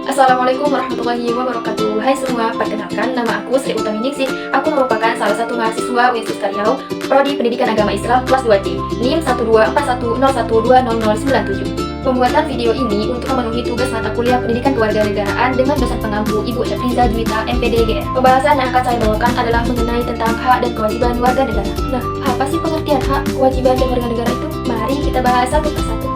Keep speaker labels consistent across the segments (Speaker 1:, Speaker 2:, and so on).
Speaker 1: Assalamualaikum warahmatullahi wabarakatuh. Hai semua, perkenalkan nama aku Sri Utami Ningsih. Aku merupakan salah satu mahasiswa Universitas Riau, Prodi Pendidikan Agama Islam kelas 2C, NIM 124101297. Pembuatan video ini untuk memenuhi tugas mata kuliah Pendidikan Kewarganegaraan dengan dosen pengampu Ibu Efriza Juwita MPD GR. Pembahasan yang akan saya bawakan adalah mengenai tentang hak dan kewajiban warga negara. Nah, apa sih pengertian hak, kewajiban, dan warga negara itu? Mari kita bahas satu persatu.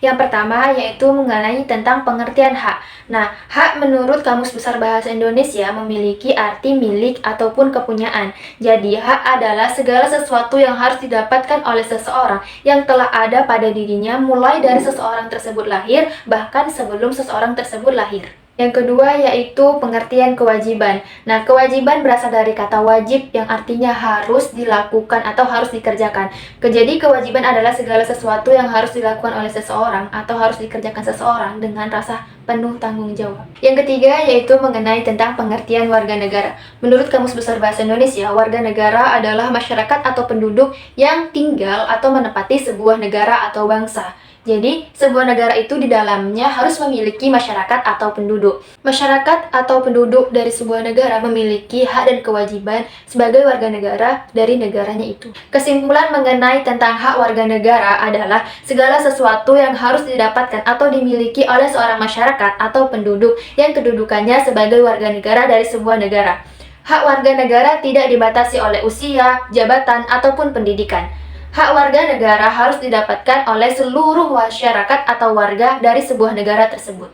Speaker 1: Yang pertama yaitu mengenai tentang pengertian hak. Nah, hak menurut Kamus Besar Bahasa Indonesia memiliki arti milik ataupun kepunyaan. Jadi, hak adalah segala sesuatu yang harus didapatkan oleh seseorang yang telah ada pada dirinya mulai dari seseorang tersebut lahir, bahkan sebelum seseorang tersebut lahir. Yang kedua yaitu pengertian kewajiban. Nah, kewajiban berasal dari kata wajib yang artinya harus dilakukan atau harus dikerjakan. Jadi, kewajiban adalah segala sesuatu yang harus dilakukan oleh seseorang atau harus dikerjakan seseorang dengan rasa penuh tanggung jawab. Yang ketiga yaitu mengenai tentang pengertian warga negara. Menurut Kamus Besar Bahasa Indonesia, warga negara adalah masyarakat atau penduduk yang tinggal atau menempati sebuah negara atau bangsa. Jadi, sebuah negara itu di dalamnya harus memiliki masyarakat atau penduduk. Masyarakat atau penduduk dari sebuah negara memiliki hak dan kewajiban sebagai warga negara dari negaranya itu. Kesimpulan mengenai tentang hak warga negara adalah segala sesuatu yang harus didapatkan atau dimiliki oleh seorang masyarakat atau penduduk yang kedudukannya sebagai warga negara dari sebuah negara. Hak warga negara tidak dibatasi oleh usia, jabatan, ataupun pendidikan. Hak warga negara harus didapatkan oleh seluruh masyarakat atau warga dari sebuah negara tersebut.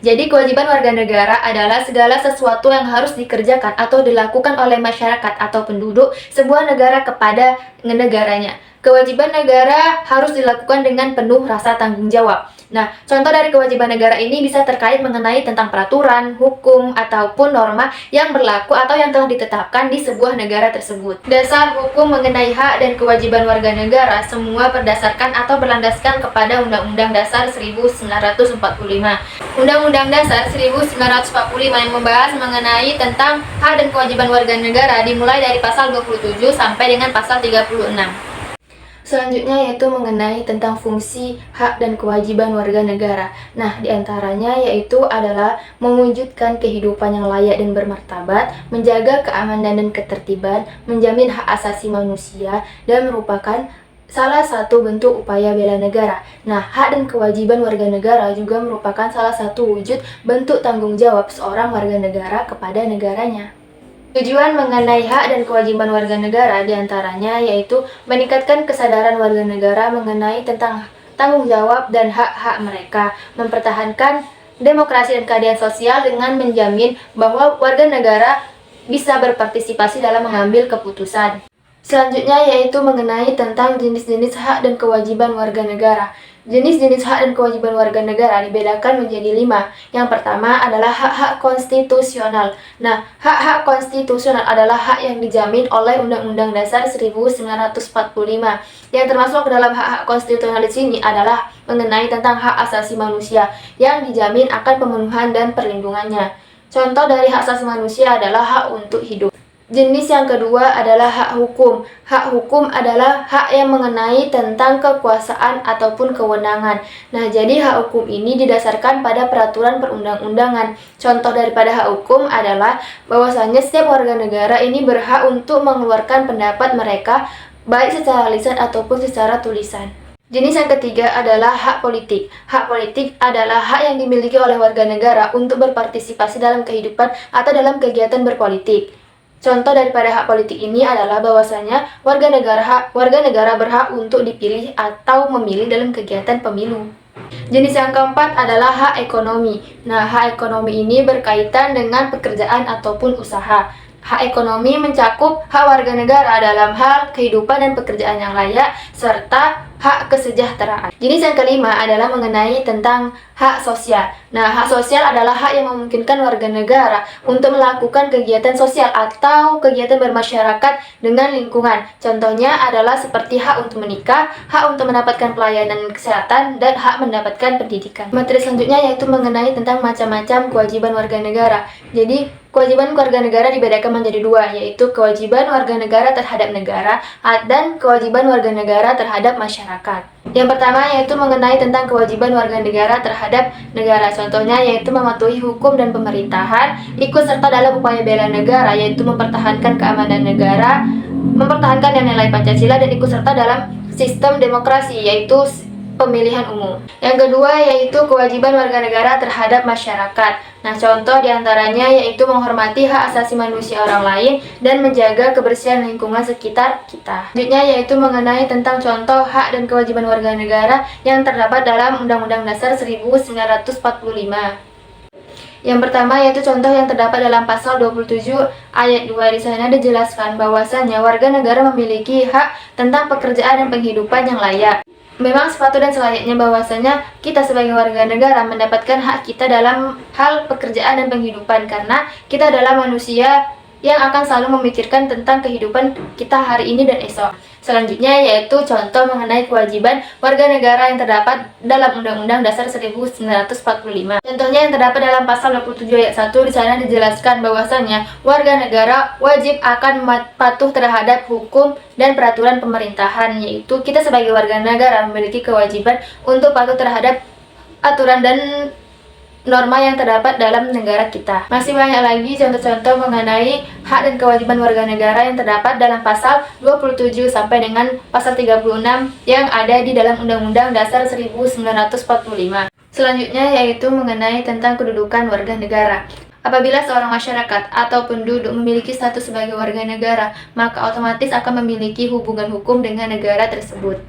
Speaker 1: Jadi, kewajiban warga negara adalah segala sesuatu yang harus dikerjakan atau dilakukan oleh masyarakat atau penduduk sebuah negara kepada negaranya. Kewajiban negara harus dilakukan dengan penuh rasa tanggung jawab. Nah, contoh dari kewajiban negara ini bisa terkait mengenai tentang peraturan, hukum, ataupun norma yang berlaku atau yang telah ditetapkan di sebuah negara tersebut. Dasar hukum mengenai hak dan kewajiban warga negara semua berdasarkan atau berlandaskan kepada Undang-Undang Dasar 1945. Undang-Undang Dasar 1945 yang membahas mengenai tentang hak dan kewajiban warga negara dimulai dari pasal 27 sampai dengan pasal 36. Selanjutnya yaitu mengenai tentang fungsi, hak, dan kewajiban warga negara. Nah, diantaranya yaitu adalah mewujudkan kehidupan yang layak dan bermartabat, menjaga keamanan dan ketertiban, menjamin hak asasi manusia, dan merupakan salah satu bentuk upaya bela negara. Nah, hak dan kewajiban warga negara juga merupakan salah satu wujud bentuk tanggung jawab seorang warga negara kepada negaranya. Tujuan mengenai hak dan kewajiban warga negara diantaranya yaitu meningkatkan kesadaran warga negara mengenai tentang tanggung jawab dan hak-hak mereka, mempertahankan demokrasi dan keadilan sosial dengan menjamin bahwa warga negara bisa berpartisipasi dalam mengambil keputusan. Selanjutnya yaitu mengenai tentang jenis-jenis hak dan kewajiban warga negara. Jenis-jenis hak dan kewajiban warga negara dibedakan menjadi 5. Yang pertama adalah hak-hak konstitusional. Nah, hak-hak konstitusional adalah hak yang dijamin oleh Undang-Undang Dasar 1945. Yang termasuk dalam hak-hak konstitusional di sini adalah mengenai tentang hak asasi manusia yang dijamin akan pemenuhan dan perlindungannya. Contoh dari hak asasi manusia adalah hak untuk hidup. Jenis yang kedua adalah hak hukum. Hak hukum adalah hak yang mengenai tentang kekuasaan ataupun kewenangan. Nah, jadi hak hukum ini didasarkan pada peraturan perundang-undangan. Contoh daripada hak hukum adalah bahwasanya setiap warga negara ini berhak untuk mengeluarkan pendapat mereka baik secara lisan ataupun secara tulisan. Jenis yang ketiga adalah hak politik. Hak politik adalah hak yang dimiliki oleh warga negara untuk berpartisipasi dalam kehidupan atau dalam kegiatan berpolitik. Contoh daripada hak politik ini adalah bahwasanya warga negara berhak untuk dipilih atau memilih dalam kegiatan pemilu. Jenis yang keempat adalah hak ekonomi. Nah, hak ekonomi ini berkaitan dengan pekerjaan ataupun usaha. Hak ekonomi mencakup hak warga negara dalam hal kehidupan dan pekerjaan yang layak, serta hak kesejahteraan. Jenis yang kelima adalah mengenai tentang hak sosial. Nah, hak sosial adalah hak yang memungkinkan warga negara untuk melakukan kegiatan sosial atau kegiatan bermasyarakat dengan lingkungan. Contohnya adalah seperti hak untuk menikah, hak untuk mendapatkan pelayanan kesehatan, dan hak mendapatkan pendidikan. Materi selanjutnya yaitu mengenai tentang macam-macam kewajiban warga negara. Jadi, kewajiban warga negara dibedakan menjadi 2, yaitu kewajiban warga negara terhadap negara dan kewajiban warga negara terhadap masyarakat. Yang pertama yaitu mengenai tentang kewajiban warga negara terhadap negara. Contohnya yaitu mematuhi hukum dan pemerintahan, ikut serta dalam upaya bela negara yaitu mempertahankan keamanan negara, mempertahankan nilai Pancasila, dan ikut serta dalam sistem demokrasi yaitu pemilihan umum. Yang kedua yaitu kewajiban warga negara terhadap masyarakat. Nah, contoh diantaranya yaitu menghormati hak asasi manusia orang lain dan menjaga kebersihan lingkungan sekitar kita. Selanjutnya yaitu mengenai tentang contoh hak dan kewajiban warga negara yang terdapat dalam Undang-Undang Dasar 1945. Yang pertama yaitu contoh yang terdapat dalam pasal 27 ayat 2. Di sana dijelaskan bahwasannya warga negara memiliki hak tentang pekerjaan dan penghidupan yang layak. Memang sepatut dan selayaknya bahwasanya kita sebagai warga negara mendapatkan hak kita dalam hal pekerjaan dan penghidupan, karena kita adalah manusia yang akan selalu memikirkan tentang kehidupan kita hari ini dan esok. Selanjutnya yaitu contoh mengenai kewajiban warga negara yang terdapat dalam Undang-Undang Dasar 1945. Contohnya yang terdapat dalam pasal 27 ayat 1. Di sana dijelaskan bahwasannya warga negara wajib akan patuh terhadap hukum dan peraturan pemerintahan, yaitu kita sebagai warga negara memiliki kewajiban untuk patuh terhadap aturan dan norma yang terdapat dalam negara kita. Masih banyak lagi contoh-contoh mengenai hak dan kewajiban warga negara yang terdapat dalam pasal 27 sampai dengan pasal 36 yang ada di dalam Undang-Undang Dasar 1945. Selanjutnya yaitu mengenai tentang kedudukan warga negara. Apabila seorang masyarakat atau penduduk memiliki status sebagai warga negara, maka otomatis akan memiliki hubungan hukum dengan negara tersebut.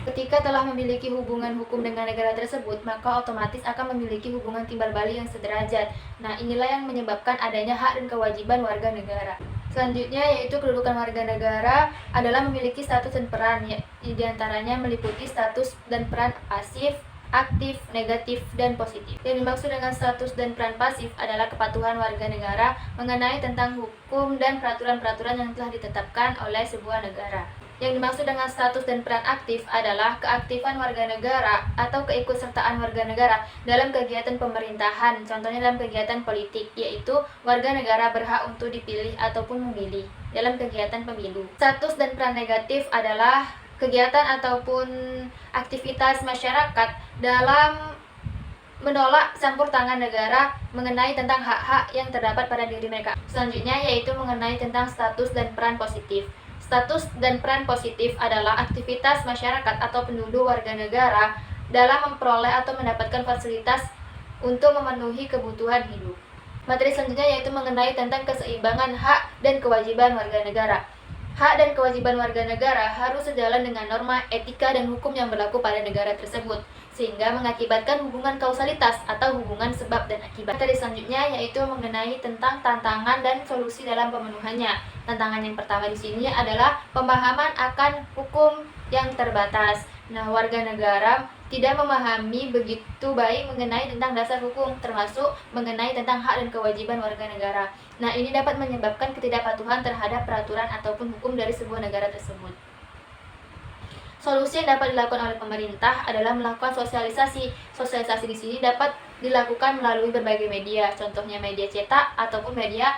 Speaker 1: Ketika telah memiliki hubungan hukum dengan negara tersebut, maka otomatis akan memiliki hubungan timbal balik yang sederajat. Nah, inilah yang menyebabkan adanya hak dan kewajiban warga negara. Selanjutnya yaitu kedudukan warga negara adalah memiliki status dan peran, di antaranya meliputi status dan peran pasif, aktif, negatif, dan positif. Yang dimaksud dengan status dan peran pasif adalah kepatuhan warga negara mengenai tentang hukum dan peraturan-peraturan yang telah ditetapkan oleh sebuah negara. Yang dimaksud dengan status dan peran aktif adalah keaktifan warga negara atau keikutsertaan warga negara dalam kegiatan pemerintahan, contohnya dalam kegiatan politik, yaitu warga negara berhak untuk dipilih ataupun memilih dalam kegiatan pemilu. Status dan peran negatif adalah kegiatan ataupun aktivitas masyarakat dalam menolak campur tangan negara mengenai tentang hak-hak yang terdapat pada diri mereka. Selanjutnya yaitu mengenai tentang status dan peran positif. Status dan peran positif adalah aktivitas masyarakat atau penduduk warga negara dalam memperoleh atau mendapatkan fasilitas untuk memenuhi kebutuhan hidup. Materi selanjutnya yaitu mengenai tentang keseimbangan hak dan kewajiban warga negara. Hak dan kewajiban warga negara harus sejalan dengan norma, etika, dan hukum yang berlaku pada negara tersebut, sehingga mengakibatkan hubungan kausalitas atau hubungan sebab dan akibat. Materi selanjutnya yaitu mengenai tentang tantangan dan solusi dalam pemenuhannya. Tantangan yang pertama di sini adalah pemahaman akan hukum yang terbatas. Nah, warga negara tidak memahami begitu baik mengenai tentang dasar hukum, termasuk mengenai tentang hak dan kewajiban warga negara. Nah, ini dapat menyebabkan ketidakpatuhan terhadap peraturan ataupun hukum dari sebuah negara tersebut. Solusi yang dapat dilakukan oleh pemerintah adalah melakukan sosialisasi. Sosialisasi di sini dapat dilakukan melalui berbagai media, contohnya media cetak ataupun media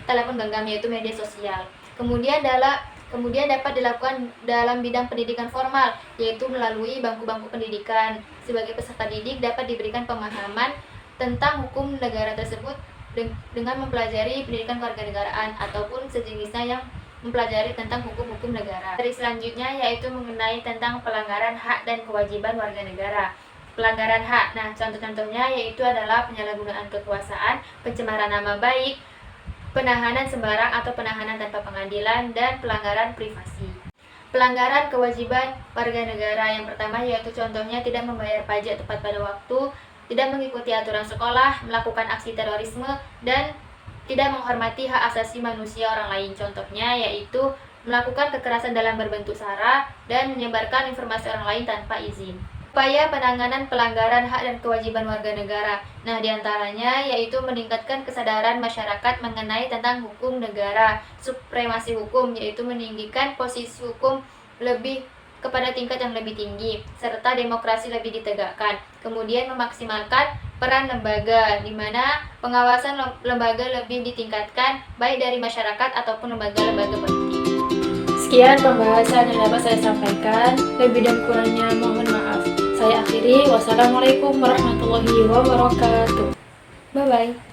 Speaker 1: telepon genggam, yaitu media sosial. Kemudian dapat dilakukan dalam bidang pendidikan formal, yaitu melalui bangku-bangku pendidikan. Sebagai peserta didik dapat diberikan pemahaman tentang hukum negara tersebut dengan mempelajari pendidikan kewarganegaraan ataupun sejenisnya yang mempelajari tentang hukum-hukum negara. Dari selanjutnya yaitu mengenai tentang pelanggaran hak dan kewajiban warga negara. Pelanggaran hak, nah contoh-contohnya yaitu adalah penyalahgunaan kekuasaan, pencemaran nama baik, penahanan sembarang atau penahanan tanpa pengadilan, dan pelanggaran privasi. Pelanggaran kewajiban warga negara yang pertama yaitu contohnya tidak membayar pajak tepat pada waktu, tidak mengikuti aturan sekolah, melakukan aksi terorisme, dan tidak menghormati hak asasi manusia orang lain. Contohnya yaitu melakukan kekerasan dalam berbentuk sara dan menyebarkan informasi orang lain tanpa izin. Upaya penanganan pelanggaran hak dan kewajiban warga negara. Nah, diantaranya yaitu meningkatkan kesadaran masyarakat mengenai tentang hukum negara, supremasi hukum, yaitu meninggikan posisi hukum lebih kepada tingkat yang lebih tinggi, serta demokrasi lebih ditegakkan. Kemudian memaksimalkan peran lembaga, di mana pengawasan lembaga lebih ditingkatkan, baik dari masyarakat ataupun lembaga-lembaga politik. Sekian pembahasan yang dapat saya sampaikan. Lebih dan kurangnya mohon maaf. Saya akhiri, wassalamualaikum warahmatullahi wabarakatuh. Bye-bye.